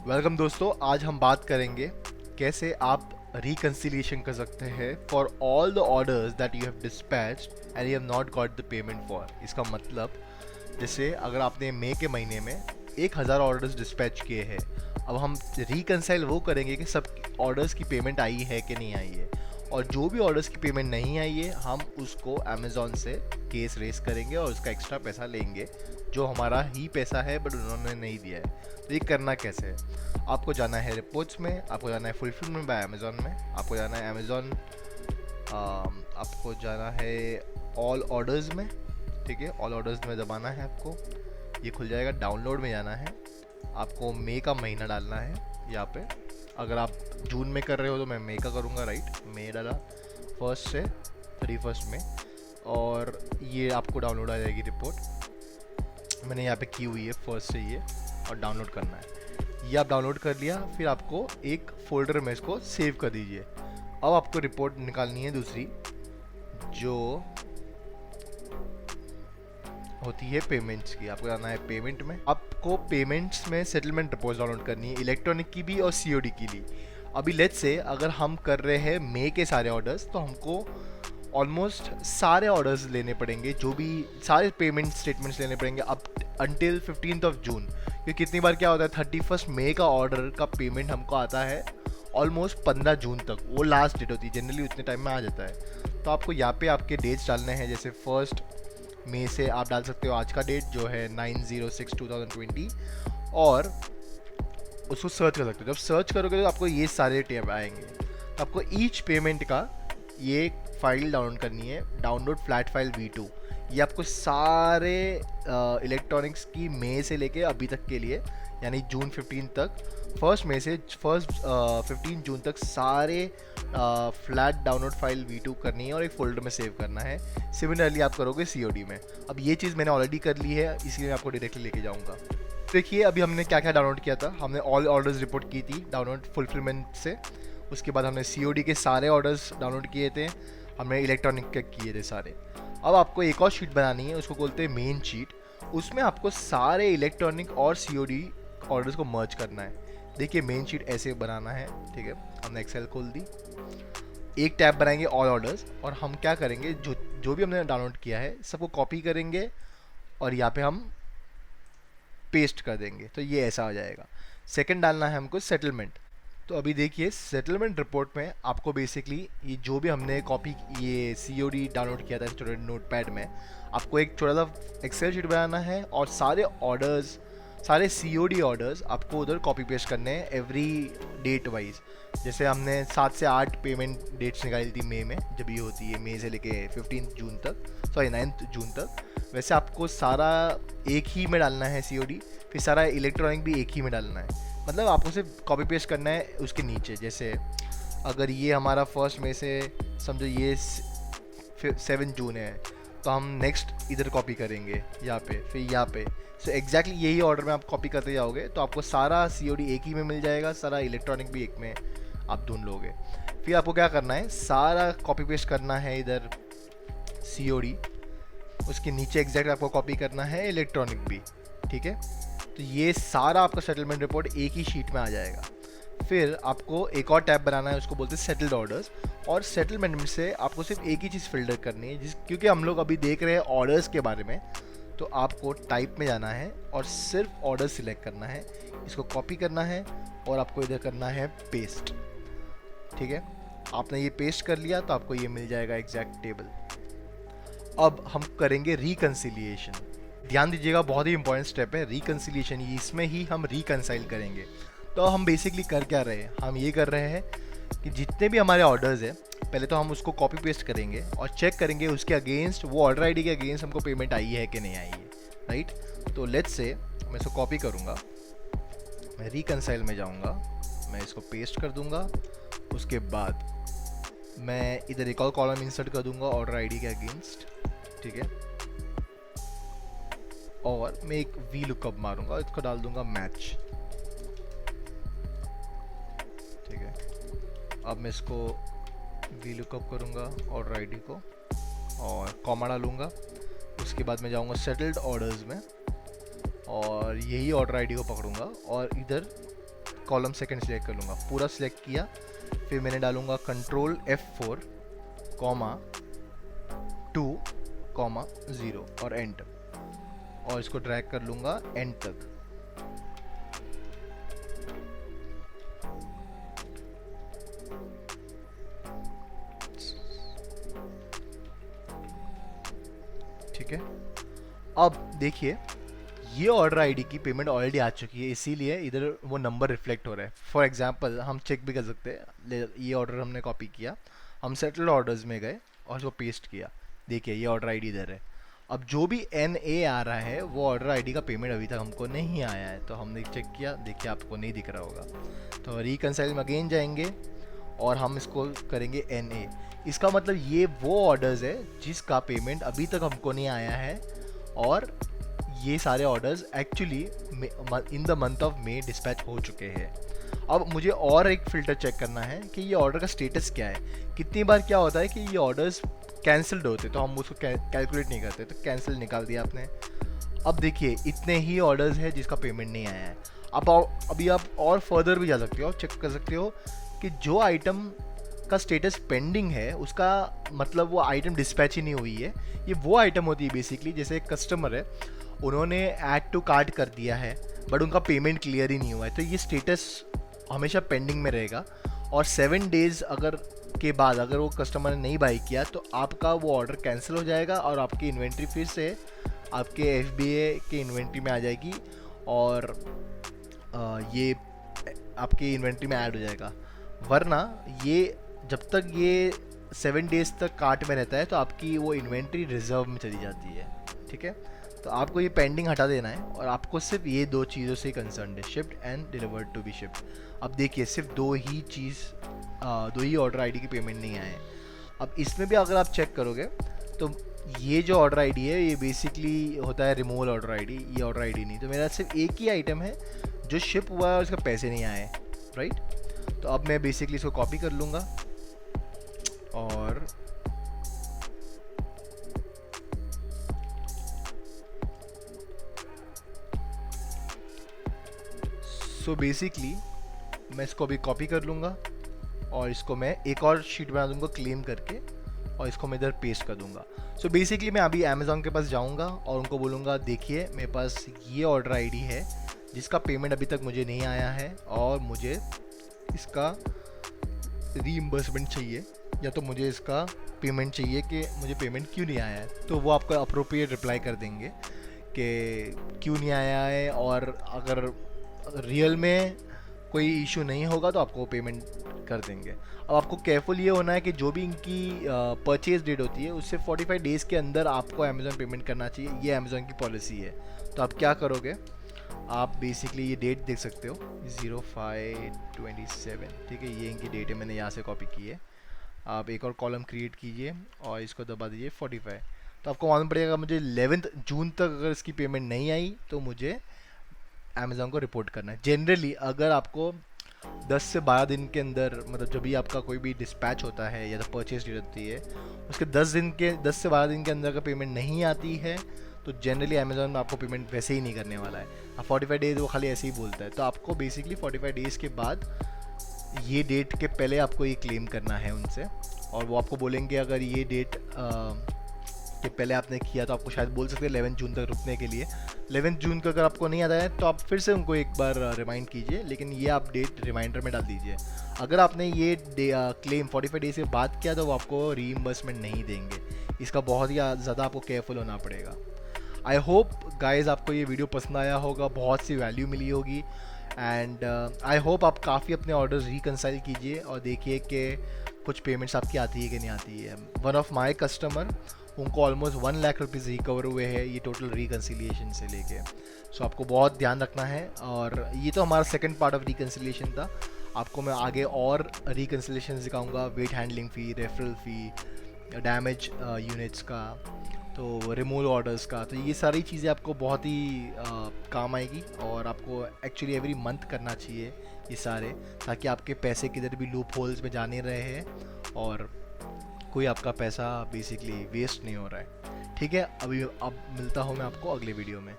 Welcome दोस्तों, आज हम बात करेंगे कैसे आप रिकंसिलिएशन कर सकते हैं for all the orders that you have dispatched and you have not got the payment for. इसका मतलब जैसे अगर आपने मई के महीने में 1000 ऑर्डर्स डिस्पैच किए हैं, अब हम रिकंसाइल वो करेंगे कि सब ऑर्डर्स की पेमेंट आई है कि नहीं आई है, और जो भी ऑर्डर्स की पेमेंट नहीं आई है हम उसको अमेज़ॉन से केस रेस करेंगे और उसका एक्स्ट्रा पैसा लेंगे जो हमारा ही पैसा है बट उन्होंने नहीं दिया है। तो ये करना कैसे है? आपको जाना है रिपोर्ट्स में, आपको जाना है फुलफिलमेंट बाय अमेज़ॉन में, आपको जाना है अमेज़ॉन, आपको जाना है ऑल ऑर्डर्स में। ठीक है, ऑल ऑर्डर्स में दबाना है आपको, ये खुल जाएगा। डाउनलोड में जाना है, आपको मई का महीना डालना है यहाँ पे। अगर आप जून में कर रहे हो तो मैं मई का करूँगा, राइट। मई डाला 1 से 31 में, और ये आपको डाउनलोड आ जाएगी रिपोर्ट। मैंने यहाँ पे की हुई है 1 से ये, और डाउनलोड करना है। ये आप डाउनलोड कर लिया, फिर आपको एक फोल्डर में इसको सेव कर दीजिए। अब आपको रिपोर्ट निकालनी है दूसरी, जो होती है पेमेंट्स की। आपको जाना है पेमेंट में, आपको पेमेंट्स में सेटलमेंट रिपोर्ट डाउनलोड करनी है, इलेक्ट्रॉनिक की भी और सीओडी की भी। अभी लेट्स से अगर हम कर रहे हैं मई के सारे ऑर्डर्स, तो हमको ऑलमोस्ट सारे ऑर्डर्स लेने पड़ेंगे, जो भी सारे पेमेंट स्टेटमेंट्स लेने पड़ेंगे अप अंटिल 15 जून। क्योंकि कितनी बार क्या होता है, 31 मई का ऑर्डर का पेमेंट हमको आता है ऑलमोस्ट 15 जून तक, वो लास्ट डेट होती है, जनरली उतने टाइम में आ जाता है। तो आपको यहाँ पे आपके डेट्स डालने हैं, जैसे 1 मई से आप डाल सकते हो आज का डेट जो है 9/06/2020, और उसको सर्च कर सकते हो। जब सर्च करोगे तो आपको ये सारे टैब आएंगे। तो आपको ईच पेमेंट का ये फाइल डाउनलोड करनी है, डाउनलोड फ्लैट फाइल V2। ये आपको सारे इलेक्ट्रॉनिक्स की मई से लेके अभी तक के लिए, यानी जून 15 तक, 1 मई से 15 जून तक सारे फ्लैट डाउनलोड फाइल V2 करनी है और एक फोल्डर में सेव करना है। सिमिलरली आप करोगे COD में। अब ये चीज़ मैंने ऑलरेडी कर ली है, इसलिए मैं आपको डायरेक्टली लेके जाऊँगा। देखिए अभी हमने क्या क्या डाउनलोड किया था। हमने ऑल ऑर्डर्स रिपोर्ट की थी डाउनलोड फुलफिलमेंट से, उसके बाद हमने COD के सारे ऑर्डर्स डाउनलोड किए थे, हमने इलेक्ट्रॉनिक के किए थे सारे। अब आपको एक और शीट बनानी है, उसको बोलते हैं मेन शीट। उसमें आपको सारे इलेक्ट्रॉनिक और COD ऑर्डर्स को मर्ज करना है। देखिए मेन शीट ऐसे बनाना है, ठीक है। हमने एक्सेल खोल दी, एक टैब बनाएंगे ऑल ऑर्डर्स, और हम क्या करेंगे, जो जो भी हमने डाउनलोड किया है सबको कॉपी करेंगे और यहाँ पे हम पेस्ट कर देंगे, तो ये ऐसा हो जाएगा। सेकंड डालना है हमको सेटलमेंट। तो अभी देखिए सेटलमेंट रिपोर्ट में आपको बेसिकली ये जो भी हमने कॉपी ये COD डाउनलोड किया था स्टूडेंट नोटपैड में, आपको एक छोटा सा एक्सेल शीट बनाना है और सारे ऑर्डर्स, सारे COD ऑर्डर्स आपको उधर कॉपी पेस्ट करने हैं एवरी डेट वाइज। जैसे हमने 7 से 8 पेमेंट डेट्स निकाली थी मई में, जब ये होती है मई से लेके 15 जून तक, सॉरी 9 जून तक। वैसे आपको सारा एक ही में डालना है COD, फिर सारा इलेक्ट्रॉनिक भी एक ही में डालना है। मतलब आपको सिर्फ कॉपी पेस्ट करना है उसके नीचे। जैसे अगर ये हमारा 1 मई से, समझो ये 7 जून है, तो हम नेक्स्ट इधर कॉपी करेंगे यहाँ पे, फिर यहाँ पे। सो एग्जैक्टली यही ऑर्डर में आप कॉपी करते जाओगे तो आपको सारा COD एक ही में मिल जाएगा, सारा इलेक्ट्रॉनिक भी एक में आप ढूंढ लोगे। फिर आपको क्या करना है, सारा कॉपी पेस्ट करना है इधर COD, उसके नीचे एग्जैक्ट आपको कॉपी करना है इलेक्ट्रॉनिक भी, ठीक है। तो ये सारा आपका सेटलमेंट रिपोर्ट एक ही शीट में आ जाएगा। फिर आपको एक और टैब बनाना है, उसको बोलते हैं सेटल्ड ऑर्डर्स, और सेटलमेंट में से आपको सिर्फ एक ही चीज़ फिल्टर करनी है, क्योंकि हम लोग अभी देख रहे हैं ऑर्डर्स के बारे में। तो आपको टाइप में जाना है और सिर्फ ऑर्डर सिलेक्ट करना है, इसको कॉपी करना है और आपको इधर करना है पेस्ट, ठीक है। आपने ये पेस्ट कर लिया तो आपको ये मिल जाएगा एग्जैक्ट टेबल। अब हम करेंगे रिकंसिलिएशन। ध्यान दीजिएगा, बहुत ही इंपॉर्टेंट स्टेप है रिकंसिलिएशन, इसमें ही हम रिकंसाइल करेंगे। तो हम बेसिकली कर क्या रहे हैं, हम ये कर रहे हैं कि जितने भी हमारे ऑर्डर्स हैं, पहले तो हम उसको कॉपी पेस्ट करेंगे और चेक करेंगे उसके अगेंस्ट, वो ऑर्डर आईडी के अगेंस्ट हमको पेमेंट आई है कि नहीं आई है, राइट। तो लेट्स से मैं इसको कॉपी करूँगा, मैं रिकंसाइल में जाऊँगा, मैं इसको पेस्ट कर दूँगा। उसके बाद मैं इधर एक और कॉलम इंसर्ट कर दूँगा ऑर्डर आईडी के अगेंस्ट, ठीक है। और मैं एक वी लुकअप मारूंगा, इसको डाल दूंगा मैच, ठीक है। अब मैं इसको वी लुकअप करूंगा ऑर्डर आईडी को और कॉमा डालूंगा। उसके बाद मैं जाऊंगा सेटल्ड ऑर्डर्स में और यही ऑर्डर आईडी को पकड़ूंगा और इधर कॉलम सेकंड सिलेक्ट कर लूँगा, पूरा सिलेक्ट किया, फिर मैंने डालूँगा कंट्रोल F4 कॉमा 2 कॉमा 0 और एंटर, और इसको ड्रैग कर लूँगा एंड तक। ठीक है, अब देखिए ये ऑर्डर आईडी की पेमेंट ऑलरेडी आ चुकी है, इसीलिए इधर वो नंबर रिफ्लेक्ट हो रहा है। फॉर एग्जांपल हम चेक भी कर सकते हैं, ये ऑर्डर हमने कॉपी किया, हम सेटल्ड ऑर्डर्स में गए और उसको पेस्ट किया, देखिए ये ऑर्डर आईडी इधर है। अब जो भी NA आ रहा है वो ऑर्डर आईडी का पेमेंट अभी तक हमको नहीं आया है, तो हमने चेक किया, देखिए आपको नहीं दिख रहा होगा। तो रिकंसाइल में अगेन जाएंगे और हम इसको करेंगे NA। इसका मतलब ये वो ऑर्डर्स है जिसका पेमेंट अभी तक हमको नहीं आया है, और ये सारे orders actually in the month of May dispatch हो चुके हैं। अब मुझे और एक फ़िल्टर चेक करना है कि ये ऑर्डर का स्टेटस क्या है। कितनी बार क्या होता है कि ये ऑर्डर्स कैंसिल्ड होते तो हम उसको कैलकुलेट नहीं करते, तो कैंसिल निकाल दिया आपने। अब देखिए इतने ही ऑर्डर्स है जिसका पेमेंट नहीं आया है। अब अभी आप और फर्दर भी जा सकते हो, चेक कर सकते हो कि जो आइटम का स्टेटस पेंडिंग है उसका मतलब वो आइटम डिस्पैच ही नहीं हुई है। ये वो आइटम होती है बेसिकली, जैसे एक कस्टमर है, उन्होंने ऐड टू कार्ट कर दिया है बट उनका पेमेंट क्लियर ही नहीं हुआ है, तो ये स्टेटस हमेशा पेंडिंग में रहेगा। और 7 डेज़ अगर के बाद अगर वो कस्टमर ने नहीं बाई किया तो आपका वो ऑर्डर कैंसिल हो जाएगा और आपकी इन्वेंट्री फिर से आपके FBA के इन्वेंट्री में आ जाएगी, और ये आपकी इन्वेंट्री में ऐड हो जाएगा। वरना ये जब तक ये 7 डेज़ तक कार्ट में रहता है तो आपकी वो इन्वेंट्री रिजर्व में चली जाती है। ठीक है, तो आपको ये पेंडिंग हटा देना है और आपको सिर्फ ये 2 चीज़ों से कंसर्न है, shift and delivered to be shift. अब देखिए सिर्फ 2 ही ऑर्डर आईडी की पेमेंट नहीं आए। अब इसमें भी अगर आप चेक करोगे तो ये जो ऑर्डर आईडी है ये बेसिकली होता है रिमूवल ऑर्डर आईडी, ये ऑर्डर आईडी नहीं। तो मेरा सिर्फ एक ही आइटम है जो शिप हुआ है और उसके पैसे नहीं आए, राइट। तो अब मैं बेसिकली इसको कॉपी कर लूँगा और सो बेसिकली मैं इसको अभी कॉपी कर लूँगा और इसको मैं एक और शीट बना दूँगा क्लेम करके, और इसको मैं इधर पेस्ट कर दूँगा। सो बेसिकली मैं अभी अमेज़ॉन के पास जाऊँगा और उनको बोलूँगा देखिए मेरे पास ये ऑर्डर आईडी है जिसका पेमेंट अभी तक मुझे नहीं आया है और मुझे इसका रीइंबर्समेंट चाहिए, या तो मुझे इसका पेमेंट चाहिए कि मुझे पेमेंट क्यों नहीं आया है। तो वो आपको अप्रोप्रिएट रिप्लाई कर देंगे कि क्यों नहीं आया है, और अगर रियल में कोई इशू नहीं होगा तो आपको पेमेंट कर देंगे। अब आपको केयरफुल ये होना है कि जो भी इनकी परचेज डेट होती है उससे 45 डेज़ के अंदर आपको अमेज़ॉन पेमेंट करना चाहिए, ये अमेज़ॉन की पॉलिसी है। तो आप क्या करोगे, आप बेसिकली ये डेट देख सकते हो 05/27, ठीक है, ये इनकी डेट है, मैंने यहाँ से कॉपी की है। आप एक और कॉलम क्रिएट कीजिए और इसको दबा दीजिए 45। तो आपको मालूम पड़ेगा मुझे 11 जून तक अगर इसकी पेमेंट नहीं आई तो मुझे अमेज़ॉन को रिपोर्ट करना है। जनरली अगर आपको 10 से 12 दिन के अंदर, मतलब जब भी आपका कोई भी डिस्पैच होता है या तो परचेज डेट होती है उसके 10 से 12 दिन के अंदर अगर पेमेंट नहीं आती है तो जनरली अमेज़ॉन में आपको पेमेंट वैसे ही नहीं करने वाला है। अब 45 डेज़ वो खाली ऐसे ही बोलता है, तो आपको बेसिकली 45 डेज़ के बाद ये डेट के पहले आपको ये क्लेम करना है उनसे, और वो आपको बोलेंगे अगर ये डेट के पहले आपने किया तो आपको शायद बोल सकते हैं 11 जून तक रुकने के लिए। 11 जून का अगर आपको नहीं आता है तो आप फिर से उनको एक बार रिमाइंड कीजिए, लेकिन ये आप डेट रिमाइंडर में डाल दीजिए। अगर आपने ये क्लेम 45 डेज के बाद किया तो वो आपको रीइंबर्समेंट नहीं देंगे। इसका बहुत ही ज़्यादा आपको केयरफुल होना पड़ेगा। आई होप गाइज आपको ये वीडियो पसंद आया होगा, बहुत सी वैल्यू मिली होगी, एंड आई होप आप काफ़ी अपने ऑर्डर्स रिकंसाइल कीजिए और देखिए कि कुछ पेमेंट्स आपकी आती है कि नहीं आती है। वन ऑफ माई कस्टमर, उनको ऑलमोस्ट 1 लाख रुपीज़ रिकवर हुए हैं ये टोटल रिकन्सिलिएशन से लेके। सो आपको बहुत ध्यान रखना है, और ये तो हमारा सेकंड पार्ट ऑफ रिकन्सिलिएशन था। आपको मैं आगे और रिकन्सिलिएशन सिखाऊंगा, वेट हैंडलिंग फ़ी, रेफरल फ़ी, डैमेज यूनिट्स का, तो रिमूवल ऑर्डर्स का। तो ये सारी चीज़ें आपको बहुत ही काम आएगी, और आपको एक्चुअली एवरी मंथ करना चाहिए ये सारे, ताकि आपके पैसे किधर भी लूप होल्स में जा नहीं रहे हैं और कोई आपका पैसा बेसिकली वेस्ट नहीं हो रहा है। ठीक है, अभी अब मिलता हूँ मैं आपको अगले वीडियो में।